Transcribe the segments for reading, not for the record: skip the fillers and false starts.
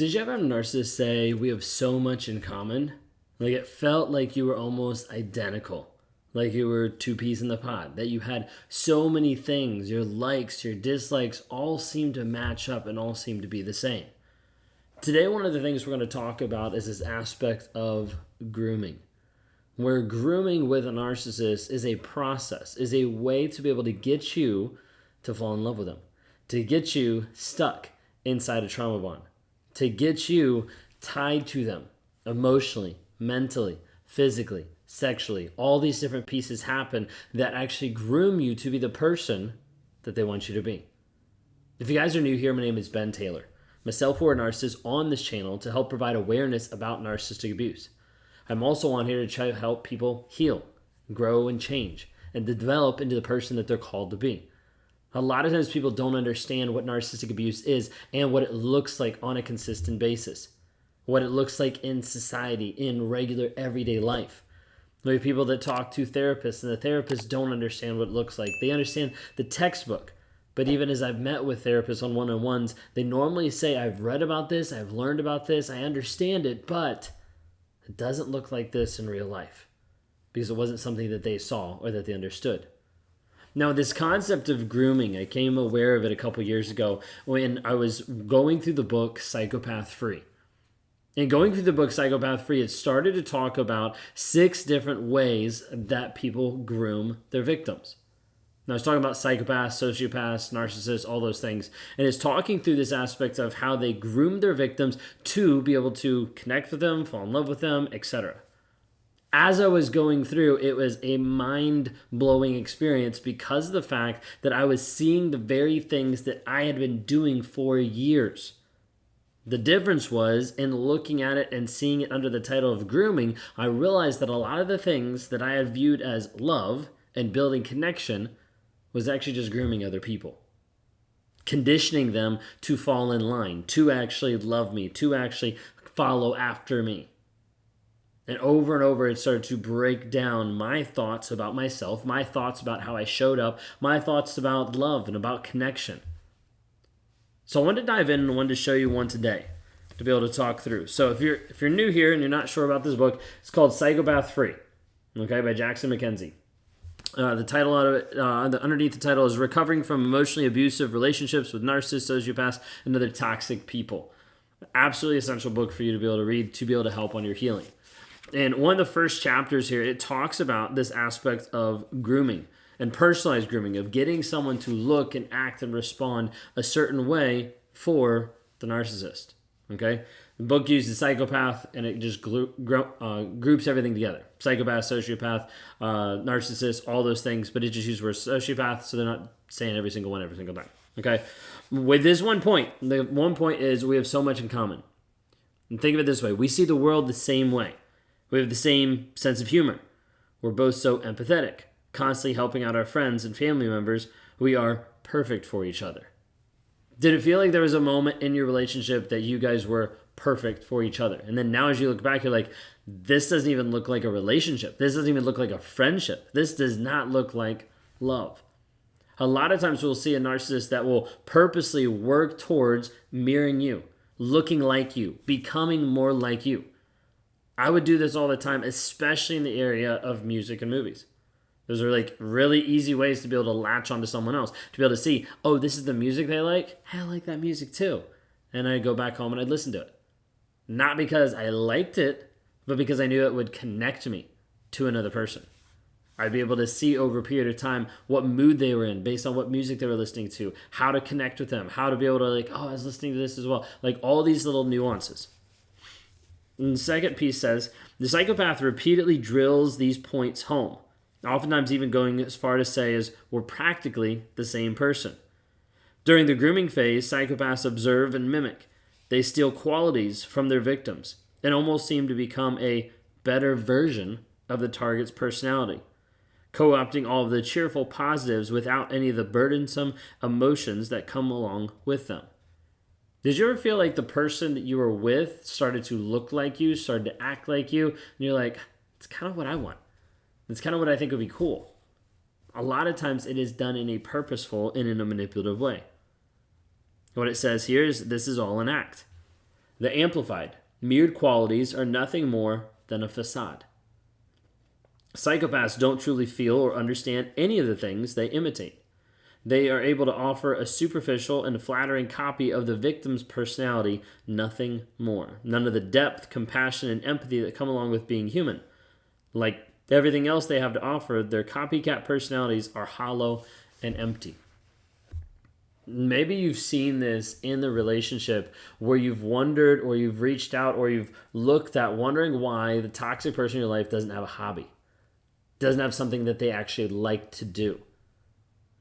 Did you ever have a narcissist say, we have so much in common? Like it felt like you were almost identical. Like you were two peas in the pod. That you had so many things, your likes, your dislikes, all seemed to match up and all seemed to be the same. Today, one of the things we're going to talk about is this aspect of grooming. Where grooming with a narcissist is a process, is a way to be able to get you to fall in love with them, to get you stuck inside a trauma bond, to get you tied to them emotionally, mentally, physically, sexually. All these different pieces happen that actually groom you to be the person that they want you to be. If you guys are new here, my name is Ben Taylor. I'm a self-aware narcissist on this channel to help provide awareness about narcissistic abuse. I'm also on here to try to help people heal, grow, and change, and to develop into the person that they're called to be. A lot of times people don't understand what narcissistic abuse is and what it looks like on a consistent basis, what it looks like in society, in regular everyday life. There are people that talk to therapists, and the therapists don't understand what it looks like. They understand the textbook. But even as I've met with therapists on one-on-ones, they normally say, I've read about this, I've learned about this, I understand it, but it doesn't look like this in real life because it wasn't something that they saw or that they understood. Now, this concept of grooming, I came aware of it a couple years ago when I was going through the book Psychopath Free. And going through the book Psychopath Free, it started to talk about 6 different ways that people groom their victims. Now, I was talking about psychopaths, sociopaths, narcissists, all those things. And it's talking through this aspect of how they groom their victims to be able to connect with them, fall in love with them, etc. As I was going through, it was a mind-blowing experience because of the fact that I was seeing the very things that I had been doing for years. The difference was in looking at it and seeing it under the title of grooming, I realized that a lot of the things that I had viewed as love and building connection was actually just grooming other people. Conditioning them to fall in line, to actually love me, to actually follow after me. And over, it started to break down my thoughts about myself, my thoughts about how I showed up, my thoughts about love and about connection. So I wanted to dive in and wanted to show you one today to be able to talk through. So if you're new here and you're not sure about this book, it's called Psychopath Free, okay, by Jackson McKenzie. The title out of it, underneath the title is Recovering from Emotionally Abusive Relationships with Narcissists, Sociopaths, and Other Toxic People. Absolutely essential book for you to be able to read, to be able to help on your healing. And one of the first chapters here, it talks about this aspect of grooming and personalized grooming, of getting someone to look and act and respond a certain way for the narcissist. Okay? The book uses psychopath and it just groups everything together. Psychopath, sociopath, narcissist, all those things, but it just uses the word sociopath, so they're not saying every single one every single time. Okay? With this one point, the one point is we have so much in common. And think of it this way. We see the world the same way. We have the same sense of humor. We're both so empathetic, constantly helping out our friends and family members. We are perfect for each other. Did it feel like there was a moment in your relationship that you guys were perfect for each other? And then now as you look back, you're like, this doesn't even look like a relationship. This doesn't even look like a friendship. This does not look like love. A lot of times we'll see a narcissist that will purposely work towards mirroring you, looking like you, becoming more like you. I would do this all the time, especially in the area of music and movies. Those are like really easy ways to be able to latch onto someone else, to be able to see, oh, this is the music they like. Hey, I like that music too. And I'd go back home and I'd listen to it. Not because I liked it, but because I knew it would connect me to another person. I'd be able to see over a period of time what mood they were in based on what music they were listening to, how to connect with them, how to be able to like, oh, I was listening to this as well. Like all these little nuances. And the second piece says, the psychopath repeatedly drills these points home. Oftentimes even going as far to say is we're practically the same person. During the grooming phase, psychopaths observe and mimic. They steal qualities from their victims and almost seem to become a better version of the target's personality, co-opting all of the cheerful positives without any of the burdensome emotions that come along with them. Did you ever feel like the person that you were with started to look like you, started to act like you, and you're like, it's kind of what I want. It's kind of what I think would be cool. A lot of times it is done in a purposeful and in a manipulative way. What it says here is this is all an act. The amplified, mirrored qualities are nothing more than a facade. Psychopaths don't truly feel or understand any of the things they imitate. They are able to offer a superficial and flattering copy of the victim's personality, nothing more. None of the depth, compassion, and empathy that come along with being human. Like everything else they have to offer, their copycat personalities are hollow and empty. Maybe you've seen this in the relationship where you've wondered or you've reached out or you've looked at wondering why the toxic person in your life doesn't have a hobby, doesn't have something that they actually like to do.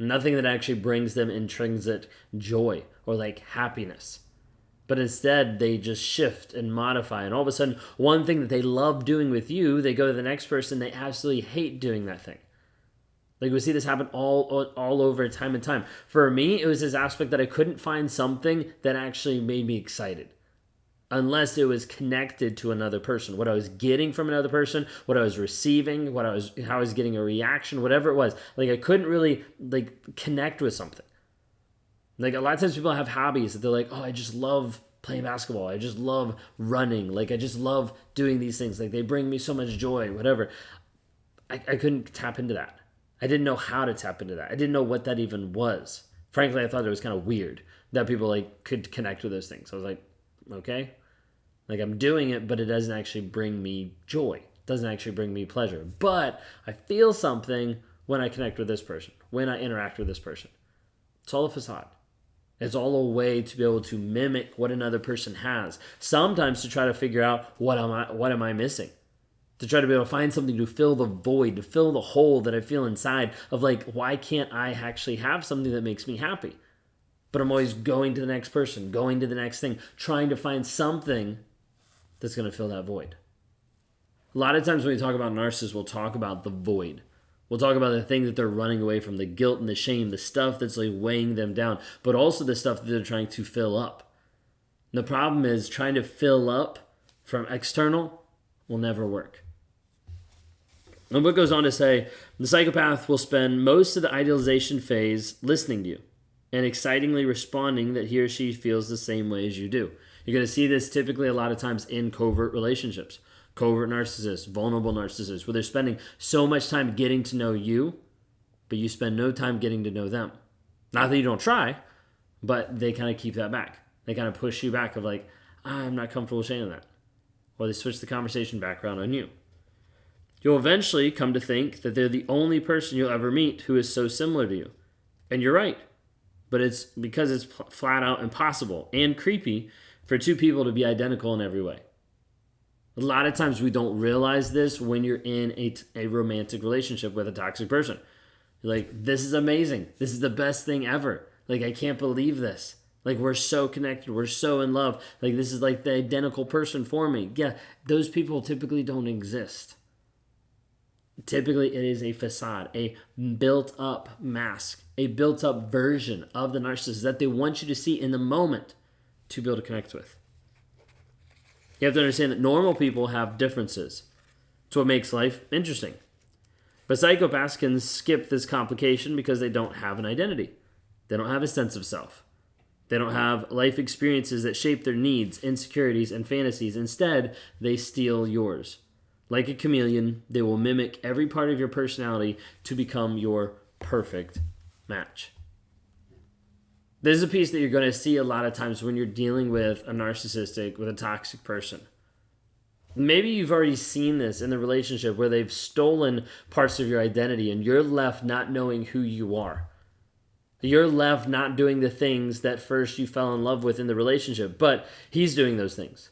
Nothing that actually brings them intrinsic joy or like happiness. But instead, they just shift and modify. And all of a sudden, one thing that they love doing with you, they go to the next person, they absolutely hate doing that thing. Like we see this happen all over time and time. For me, it was this aspect that I couldn't find something that actually made me excited. Unless it was connected to another person. What I was getting from another person, what I was receiving, how I was getting a reaction, whatever it was. Like I couldn't really like connect with something. Like a lot of times people have hobbies that they're like, oh, I just love playing basketball. I just love running. Like I just love doing these things. Like they bring me so much joy, whatever. I couldn't tap into that. I didn't know how to tap into that. I didn't know what that even was. Frankly, I thought it was kind of weird that people like could connect with those things. I was like, okay. Like I'm doing it, but it doesn't actually bring me joy. It doesn't actually bring me pleasure. But I feel something when I connect with this person, when I interact with this person. It's all a facade. It's all a way to be able to mimic what another person has. Sometimes to try to figure out what am I missing? To try to be able to find something to fill the void, to fill the hole that I feel inside of like, why can't I actually have something that makes me happy? But I'm always going to the next person, going to the next thing, trying to find something that's going to fill that void. A lot of times when we talk about narcissists, we'll talk about the void. We'll talk about the thing that they're running away from, the guilt and the shame, the stuff that's like weighing them down, but also the stuff that they're trying to fill up. And the problem is trying to fill up from external will never work. And what goes on to say, the psychopath will spend most of the idealization phase listening to you and excitingly responding that he or she feels the same way as you do. You're going to see this typically a lot of times in covert relationships. Covert narcissists, vulnerable narcissists, where they're spending so much time getting to know you, but you spend no time getting to know them. Not that you don't try, but they kind of keep that back. They kind of push you back of like, I'm not comfortable saying that. Or they switch the conversation back around on you. You'll eventually come to think that they're the only person you'll ever meet who is so similar to you. And you're right. But it's because it's flat out impossible and creepy for two people to be identical in every way. A lot of times we don't realize this when you're in a romantic relationship with a toxic person. You're like, this is amazing. This is the best thing ever. Like, I can't believe this. Like, we're so connected. We're so in love. Like, this is like the identical person for me. Yeah, those people typically don't exist. Typically, it is a facade, a built-up mask, a built-up version of the narcissist that they want you to see in the moment to be able to connect with. You have to understand that normal people have differences. It's what makes life interesting. But psychopaths can skip this complication because they don't have an identity. They don't have a sense of self. They don't have life experiences that shape their needs, insecurities, and fantasies. Instead, they steal yours. Like a chameleon, they will mimic every part of your personality to become your perfect match. This is a piece that you're going to see a lot of times when you're dealing with a toxic person. Maybe you've already seen this in the relationship where they've stolen parts of your identity and you're left not knowing who you are. You're left not doing the things that first you fell in love with in the relationship, but he's doing those things.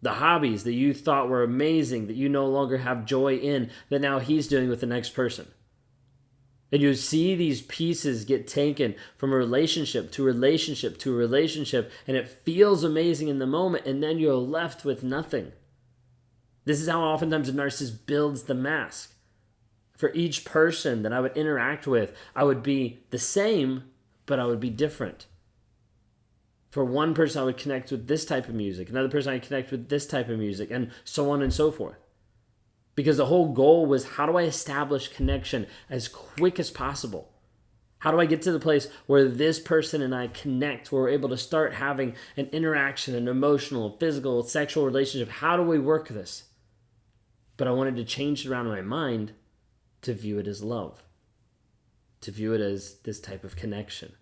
The hobbies that you thought were amazing, that you no longer have joy in, that now he's doing with the next person. And you see these pieces get taken from a relationship to relationship to relationship, and it feels amazing in the moment, and then you're left with nothing. This is how oftentimes a narcissist builds the mask. For each person that I would interact with, I would be the same, but I would be different. For one person, I would connect with this type of music. Another person, I connect with this type of music, and so on and so forth. Because the whole goal was, how do I establish connection as quick as possible? How do I get to the place where this person and I connect, where we're able to start having an interaction, an emotional, physical, sexual relationship? How do we work this? But I wanted to change it around in my mind to view it as love, to view it as this type of connection,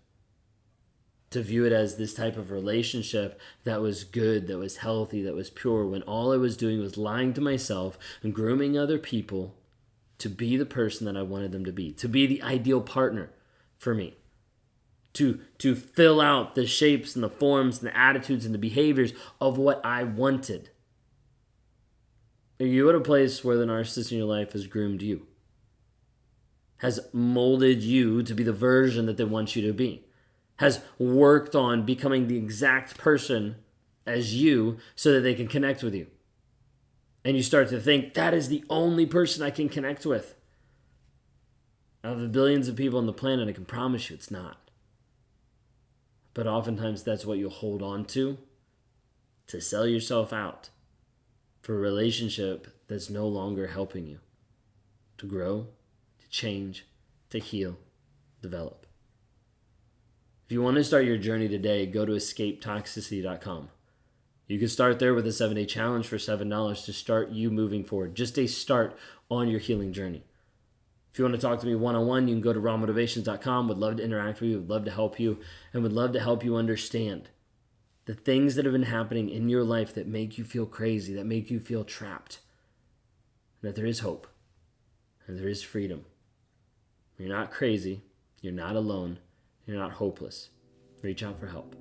to view it as this type of relationship that was good, that was healthy, that was pure, when all I was doing was lying to myself and grooming other people to be the person that I wanted them to be the ideal partner for me, to fill out the shapes and the forms and the attitudes and the behaviors of what I wanted. Are you at a place where the narcissist in your life has groomed you, has molded you to be the version that they want you to be, has worked on becoming the exact person as you so that they can connect with you? And you start to think, that is the only person I can connect with. Out of the billions of people on the planet, I can promise you it's not. But oftentimes that's what you'll hold on to sell yourself out for a relationship that's no longer helping you to grow, to change, to heal, develop. If you want to start your journey today, go to escapetoxicity.com. You can start there with a 7-day challenge for $7 to start you moving forward. Just a start on your healing journey. If you want to talk to me one-on-one, you can go to rawmotivations.com. Would love to interact with you, would love to help you, and would love to help you understand the things that have been happening in your life that make you feel crazy, that make you feel trapped. And that there is hope, and there is freedom. You're not crazy, you're not alone, you're not hopeless. Reach out for help.